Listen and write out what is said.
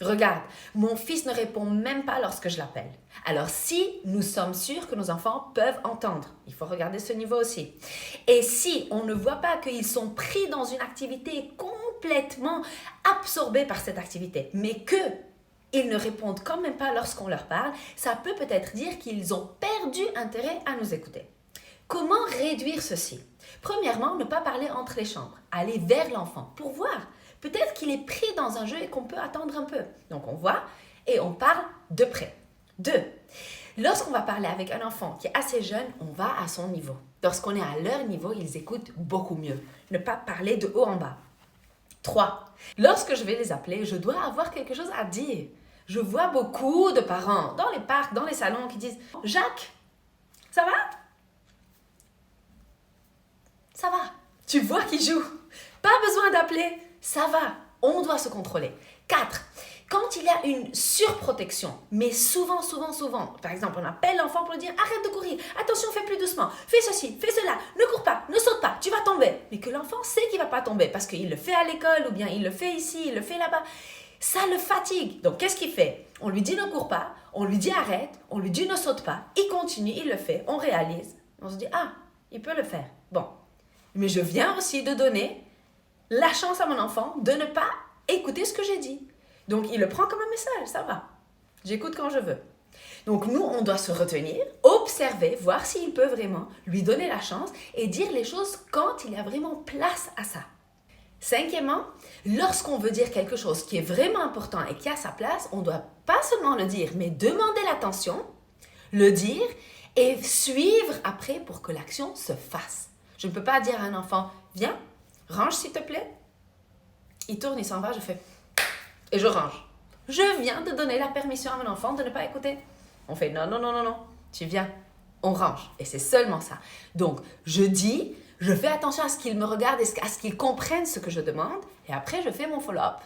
Regarde, mon fils ne répond même pas lorsque je l'appelle. Alors si nous sommes sûrs que nos enfants peuvent entendre, il faut regarder ce niveau aussi. Et si on ne voit pas qu'ils sont pris dans une activité complètement absorbés par cette activité, mais qu'ils ne répondent quand même pas lorsqu'on leur parle, ça peut-être dire qu'ils ont perdu intérêt à nous écouter. Comment réduire ceci? Premièrement, ne pas parler entre les chambres. Aller vers l'enfant pour voir. Peut-être qu'il est pris dans un jeu et qu'on peut attendre un peu. Donc on voit et on parle de près. 2. Lorsqu'on va parler avec un enfant qui est assez jeune, on va à son niveau. Lorsqu'on est à leur niveau, ils écoutent beaucoup mieux. Ne pas parler de haut en bas. 3. Lorsque je vais les appeler, je dois avoir quelque chose à dire. Je vois beaucoup de parents dans les parcs, dans les salons qui disent « Jacques, ça va? Ça va. Tu vois qu'il joue. Pas besoin d'appeler. Ça va. On doit se contrôler. 4. Quand il y a une surprotection, mais souvent, par exemple, on appelle l'enfant pour lui dire « Arrête de courir. Attention, fais plus doucement. Fais ceci, fais cela. Ne cours pas, ne saute pas. Tu vas tomber. » Mais que l'enfant sait qu'il ne va pas tomber parce qu'il le fait à l'école ou bien il le fait ici, il le fait là-bas. Ça le fatigue. Donc, qu'est-ce qu'il fait? On lui dit « Ne cours pas. » On lui dit « Arrête. » On lui dit « Ne saute pas. » Il continue, il le fait. On réalise. On se dit « Ah, il peut le faire. » Bon. Mais je viens aussi de donner la chance à mon enfant de ne pas écouter ce que j'ai dit. Donc, il le prend comme un message, ça va. J'écoute quand je veux. Donc, nous, on doit se retenir, observer, voir s'il peut vraiment lui donner la chance et dire les choses quand il y a vraiment place à ça. 5e, lorsqu'on veut dire quelque chose qui est vraiment important et qui a sa place, on ne doit pas seulement le dire, mais demander l'attention, le dire et suivre après pour que l'action se fasse. Je ne peux pas dire à un enfant, viens, range s'il te plaît. Il tourne, il s'en va, je fais et je range. Je viens de donner la permission à mon enfant de ne pas écouter. On fait non, tu viens, on range. Et c'est seulement ça. Donc, je dis, je fais attention à ce qu'il me regarde et à ce qu'il comprenne ce que je demande. Et après, je fais mon follow-up.